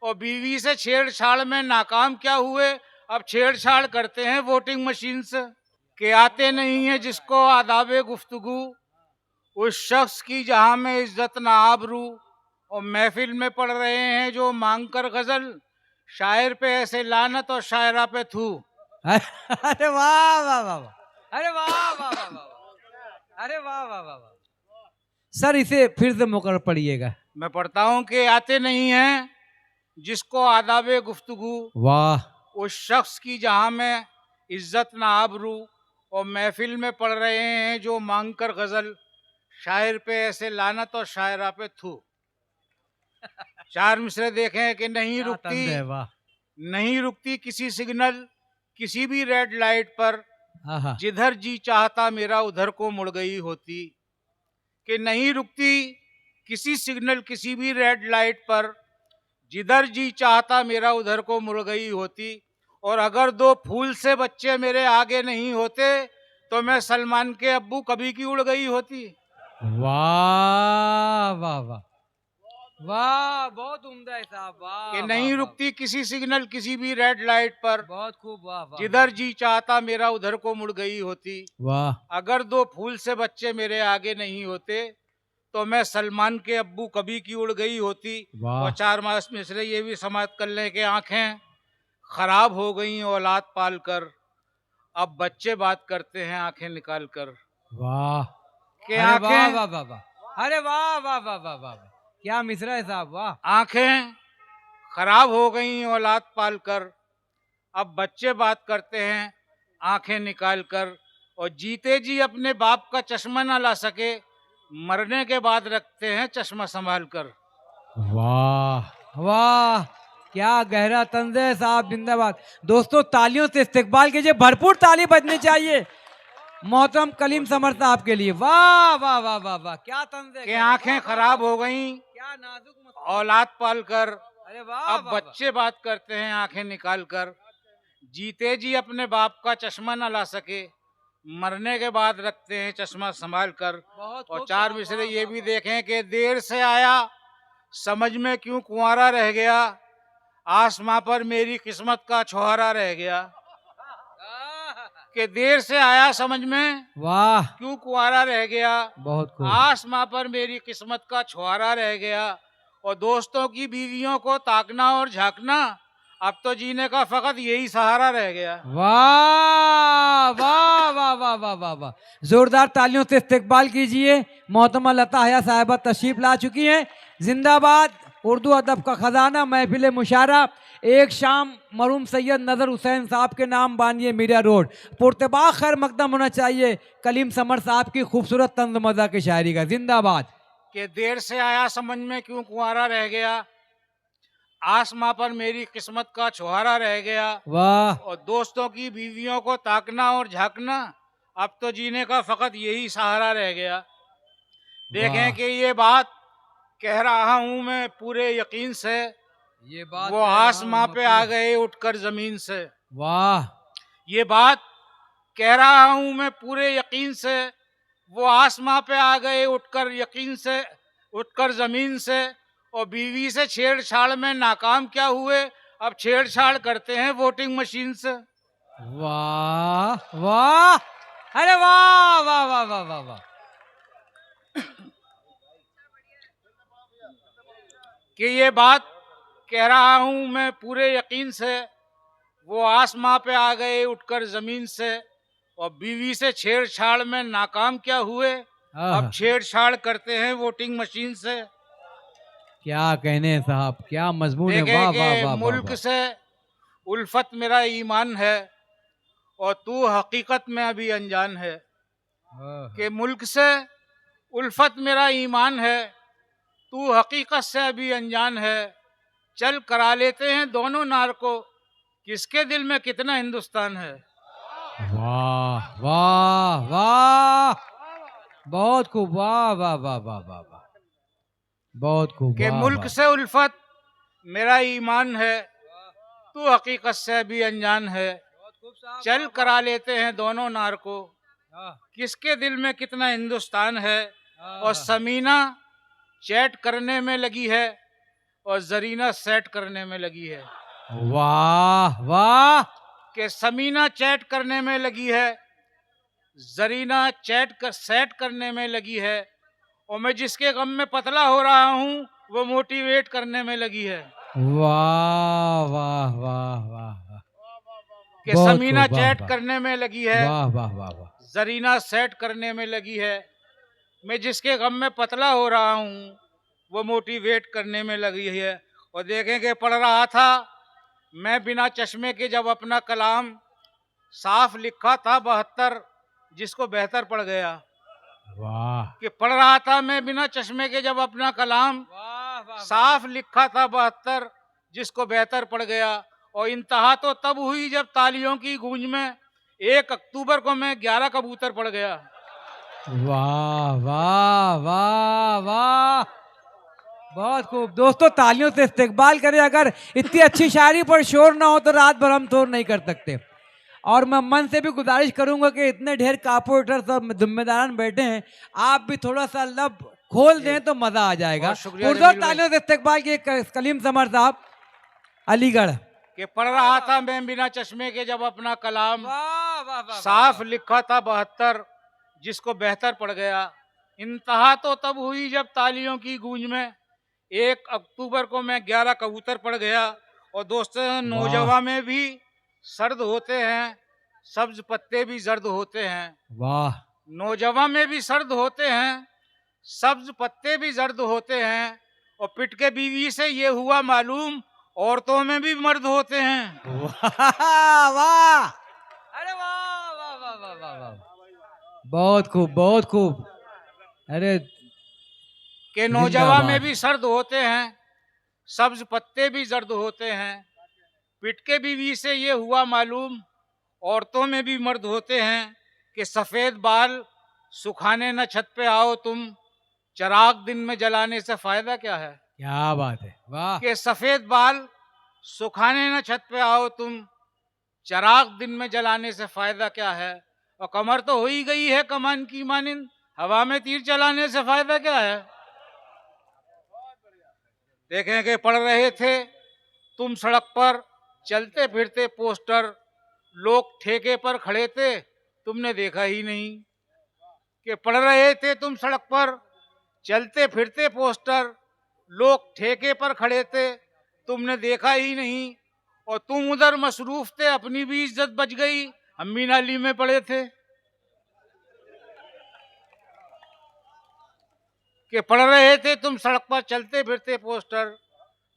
और बीवी से छेड़छाड़ में नाकाम क्या हुए, अब छेड़छाड़ करते हैं वोटिंग मशीन से। के आते नहीं है जिसको आदाबे गुफ्तगू, उस शख्स की जहां में इज्जत ना आबरू। और महफिल में पढ़ रहे हैं जो मांग कर गजल, शायर पे ऐसे लानत और शायरा पे थू। अरे वाह वाह वाह वाह, अरे वाह वाह वाह वाह वाह, अरे वाह वाह वाह वाह। सर इसे फिर से मुकर पढ़िएगा। मैं पढ़ता हूं कि आते नहीं हैं जिसको आदाबे गुफ्तगू, वाह। उस शख्स की जहां में इज्जत ना आबरू। और महफिल में पढ़ रहे हैं जो मांग कर गजल, शायर पे ऐसे लानत और शायरा पे थू। चार मिसरे देखें कि नहीं क्या रुकती, तंज है, वाह। नहीं रुकती किसी सिग्नल, किसी भी रेड लाइट पर, आहा। जिधर जी चाहता मेरा उधर को मुड़ गई होती। कि नहीं रुकती किसी सिग्नल, किसी भी रेड लाइट पर, जिधर जी चाहता मेरा उधर को मुड़ गई होती। और अगर दो फूल से बच्चे मेरे आगे नहीं होते तो मैं सलमान के अब्बू कभी की उड़ गई होती। वाह वाह वाह वाह, बहुत उम्दा है साहब, वाह। कि वाह, नहीं वाह, रुकती किसी सिग्नल, किसी भी रेड लाइट पर, बहुत खूब, वाह वाह। जिधर जी चाहता मेरा उधर को मुड़ गई होती। वाह। अगर दो फूल से बच्चे मेरे आगे नहीं होते तो मैं सलमान के अब्बू कभी की उड़ गई होती। वाह। और चार मास मिसरे ये भी समाप्त कर लें कि आंखें खराब हो गई औलाद पाल कर, अब बच्चे बात करते हैं आंखें निकाल कर। वाह। कि अरे वाह आंखें, वाह वाह वाह, अरे वाह वाह वाह वाह वाह, क्या मिसरा है साहब, वाह। आंखें खराब हो गई औलाद पाल कर, अब बच्चे बात करते हैं आंखें निकाल कर। और जीते जी अपने बाप का चश्मा ना ला सके, मरने के बाद रखते हैं चश्मा संभाल कर। वाह वाह, क्या गहरा तंज है साहब, जिंदाबाद। दोस्तों तालियों से इस्तकबाल कीजिए, भरपूर ताली बजनी चाहिए मोहतरम कलीम समर साहब के लिए। वाह वाह वाह वाह वाह, क्या तंज है। कि आंखें खराब हो गई क्या नाजुक औलाद पाल कर, अरे वाह, अब बच्चे बात करते हैं आंखें निकाल कर। जीते जी अपने बाप का चश्मा न ला सके, मरने के बाद रखते हैं चश्मा संभाल कर। और चार मिसरे ये भी देखें कि देर से आया समझ में क्यों कुंवारा रह गया, आसमां पर मेरी किस्मत का छुहारा रह गया। कि देर से आया समझ में, वाह, क्यों कुंवारा रह गया, बहुत खूब। आसमां पर मेरी किस्मत का छुहारा रह गया। और दोस्तों की बीवियों को ताकना और झांकना, अब तो जीने का फकत यही सहारा रह गया। वाह वाह वाह वाह वाह वाह वाह, जोरदार तालियों से इस्तकबाल कीजिए। मोहतरमा लता हया साहिबा तशरीफ ला चुकी हैं। जिंदाबाद उर्दू अदब का खजाना, महफिल मुशारा। एक शाम मरूम सैयद नजर हुसैन साहब के नाम बानिए मीरा रोड, पुरतबा खैर मकदम होना चाहिए कलीम समर साहब की खूबसूरत तंज मजा की शायरी का। जिंदाबाद। कि देर से आया समझ में क्यों कुंवारा रह गया, आसमां पर मेरी किस्मत का छुहारा रह गया। वाह। और दोस्तों की बीवियों को ताकना और झांकना, अब तो जीने का फकत यही सहारा रह गया। देखें कि ये बात कह रहा हूं मैं पूरे यकीन से, ये बात वो आसमां पे आ गए उठकर जमीन से। वाह। ये बात कह रहा हूं मैं पूरे यकीन से, वो आसमां पे आ गए उठकर यकीन से, उठकर जमीन से। और बीवी से छेड़छाड़ में नाकाम क्या हुए, अब छेड़छाड़ करते हैं वोटिंग मशीन से। वाह वाह, अरे वाह वाह वाह वाह वाह वाह। कि ये बात कह रहा हूं मैं पूरे यकीन से, वो आसमां पे आ गए उठकर जमीन से। और बीवी से छेड़छाड़ में नाकाम क्या हुए, अब छेड़छाड़ करते हैं वोटिंग मशीन से। क्या कहने साहब, क्या मजमून है। वाह वाह वाह। मुल्क से उल्फत मेरा ईमान है और तू हकीकत में अभी अनजान है। कि मुल्क से उल्फत मेरा ईमान है, तू हकीकत से अभी अनजान है। चल करा लेते हैं दोनों नार को, किसके दिल में कितना हिंदुस्तान है। वाह वाह वाह, बहुत खूब। वाह वाह वाह वाह वाह वाह, बहुत खूब। कि मुल्क से उल्फत मेरा ईमान है, तू हकीकत से अभी अनजान है। चल करा लेते हैं दोनों नार को, किसके दिल में कितना हिंदुस्तान है। और समीना चैट करने में लगी है, और जरीना सेट करने में लगी है। वाह वाह। कि समीना चैट करने में लगी है, जरीना सेट करने में लगी है, और मैं जिसके गम में पतला हो रहा हूँ वो मोटिवेट करने में लगी है। वाह वाह वाह वाह। कि बहुत समीना खूब, वाह, चैट वाह। करने में लगी है, वाह वाह वाह वाह। जरीना सेट करने में लगी है, मैं जिसके गम में पतला हो रहा हूँ वो मोटिवेट करने में लगी है। और देखें कि पढ़ रहा था मैं बिना चश्मे के जब अपना कलाम, साफ लिखा था 72 जिसको बेहतर पड़ गया। वाह। कि पढ़ रहा था मैं बिना चश्मे के जब अपना कलाम, वाह वाह। साफ लिखा था 72 जिसको बेहतर पड़ गया। और इंतहा तो तब हुई जब तालियों की गूंज में 1 अक्टूबर को मैं 11 कबूतर पड़ गया। वाह वाह वाह वाह। बहुत खूब दोस्तों, तालियों से इस्तेकबाल करें। अगर इतनी अच्छी शायरी पर शोर ना हो तो रात भर हम शोर नहीं कर सकते। और मैं मन से भी गुजारिश करूंगा कि इतने ढेर कारपोरेटर्स और जिम्मेदारान बैठे हैं, आप भी थोड़ा सा लब खोल दें तो मजा आ जाएगा। बहुत शुक्रिया पुरजोर जमील भाई। तालियों से इस्तेकबाल किए कलीम समर साहब, अलीगढ़। कि पढ़ रहा था मैं बिना चश्मे के जब अपना कलाम, वाह वाह वाह। साफ लिखा था 72 जिसको बेहतर पड़ गया। इंतहा तो तब हुई जब तालियों की गूंज में 1 अक्टूबर को मैं 11 कबूतर पड़ गया। और दोस्तों, नौजवां में भी सर्द होते हैं, सब्ज पत्ते भी जर्द होते हैं। वाह। नौजवां में भी सर्द होते हैं, सब्ज पत्ते भी जर्द होते हैं। और पिट के बीवी से ये हुआ मालूम, औरतों में भी मर्द होते हैं। वाह वाह। अरे वाह वाह वाह वाह वाह वाह। बहुत खूब, बहुत खूब। अरे के नौजवां में भी सर्द होते हैं, सब्ज पत्ते भी जर्द होते हैं। पिट के बीवी से ये हुआ मालूम, औरतों में भी मर्द होते हैं। कि सफेद बाल सुखाने न छत पे आओ तुम, चिराग दिन में जलाने से फायदा क्या है। क्या बात है, वाह। कि सफेद बाल सुखाने न छत पे आओ तुम, चिराग दिन में जलाने से फायदा क्या है। और कमर तो हो ही गई है कमान की मानिंद, हवा में तीर चलाने से फायदा क्या है। देखें कि पढ़ रहे थे तुम सड़क पर चलते फिरते पोस्टर, लोग ठेके पर खड़े थे तुमने देखा ही नहीं। कि पढ़ रहे थे तुम सड़क पर चलते फिरते पोस्टर, लोग ठेके पर खड़े थे तुमने देखा ही नहीं। और तुम उधर मसरूफ थे, अपनी भी इज्जत बच गई, हम भी नाली में पड़े थे। कि पढ़ रहे थे तुम सड़क पर चलते फिरते पोस्टर,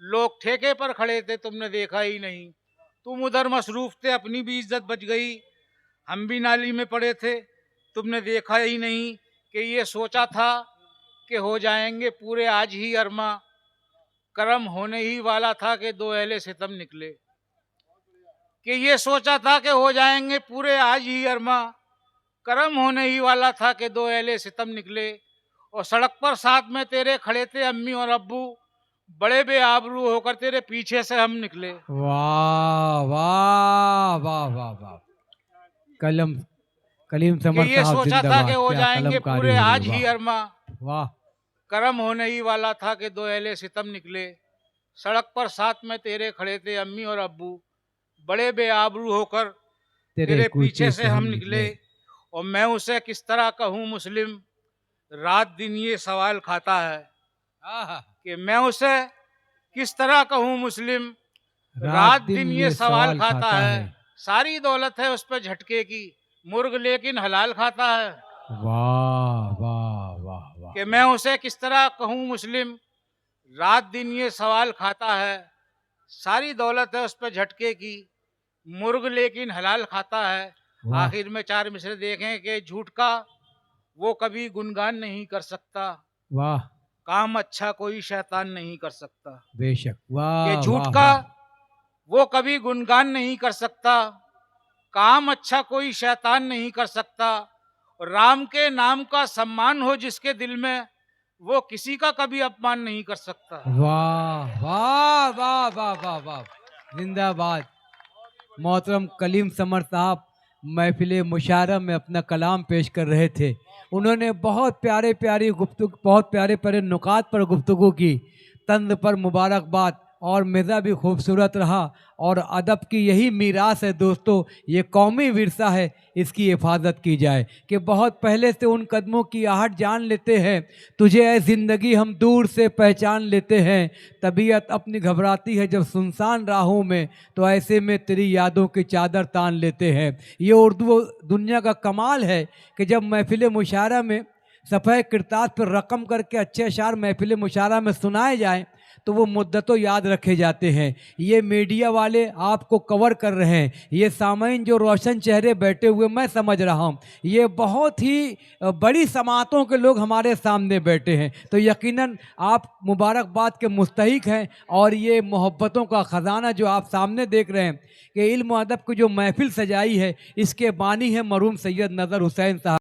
लोग ठेके पर खड़े थे तुमने देखा ही नहीं। तुम उधर मसरूफ थे, अपनी भी इज्जत बच गई, हम भी नाली में पड़े थे तुमने देखा ही नहीं। कि ये सोचा था कि हो जाएंगे पूरे आज ही अरमा, करम होने ही वाला था कि 2 अहले सितम निकले। कि ये सोचा था कि हो जाएंगे पूरे आज ही अरमा, करम होने ही वाला था कि 2 अहले सितम निकले। और सड़क पर साथ में तेरे खड़े थे अम्मी और अब्बू, बड़े बेआबरू होकर तेरे पीछे से हम निकले। वाह वाह वाह वाह वाह। कलीम समर कि ये साहब सोचा था जिंदाबाद। कि हो क्या जाएंगे कलमकारी पूरे हो रही, आज ही वाह। अरमा, वाह। करम होने ही वाला था कि 2 अहले सितम निकले। सड़क पर साथ में तेरे खड़े थे अम्मी और अब्बू, बड़े बेआबरू होकर तेरे पीछे से हम निकले। और मैं उसे किस तरह कहूँ मुस्लिम, रात दिन ये सवाल खाता है। कि मैं उसे किस तरह कहूँ मुस्लिम, रात दिन ये सवाल खाता है। सारी दौलत है उस पर झटके की, मुर्ग लेकिन हलाल खाता है। वाह वाह वाह वाह। कि मैं उसे किस तरह कहूँ मुस्लिम, रात दिन ये सवाल खाता है। सारी दौलत है उस पर झटके की, मुर्ग लेकिन हलाल खाता है। आखिर में 4 मिसरे देखें कि झूठ का वो कभी गुणगान नहीं कर सकता, वाह। काम अच्छा कोई शैतान नहीं कर सकता। बेशक, वाह। कि झूठ का वो कभी गुणगान नहीं कर सकता, काम अच्छा कोई शैतान नहीं कर सकता। और राम के नाम का सम्मान हो जिसके दिल में, वो किसी का कभी अपमान नहीं कर सकता। वाह वाह वाह वाह वाह वाह। जिंदाबाद। मोहतरम कलीम समर साहब महफिल मुशायरा में अपना कलाम पेश कर रहे थे। उन्होंने बहुत प्यारे प्यारी गुफ्तगू, बहुत प्यारे प्यारे नुकात पर गुफ्तगू की। तंज पर मुबारकबाद। और मिर्ज़ा भी खूबसूरत रहा और अदब की यही मीरास है दोस्तों, ये कौमी विरसा है, इसकी हिफाजत की जाए। कि बहुत पहले से उन कदमों की आहट जान लेते हैं, तुझे ऐ ज़िंदगी हम दूर से पहचान लेते हैं। तबीयत अपनी घबराती है जब सुनसान राहों में, तो ऐसे में तेरी यादों की चादर तान लेते हैं। ये उर्दू दुनिया का कमाल है कि जब महफिल मुशायरा में सफ़े किरतास पर रकम करके अच्छे अशार महफिल मुशायरा में सुनाए जाएं तो वो मुद्दतों याद रखे जाते हैं। ये मीडिया वाले आपको कवर कर रहे हैं, ये सामईन जो रोशन चेहरे बैठे हुए मैं समझ रहा हूँ, ये बहुत ही बड़ी समातों के लोग हमारे सामने बैठे हैं। तो यकीनन आप मुबारकबाद के मुस्तहिक हैं। और ये मोहब्बतों का ख़जाना जो आप सामने देख रहे हैं कि इल्म व अदब की जो महफिल सजाई है, इसके बानी है मरहूम सैयद नज़र हुसैन साहब।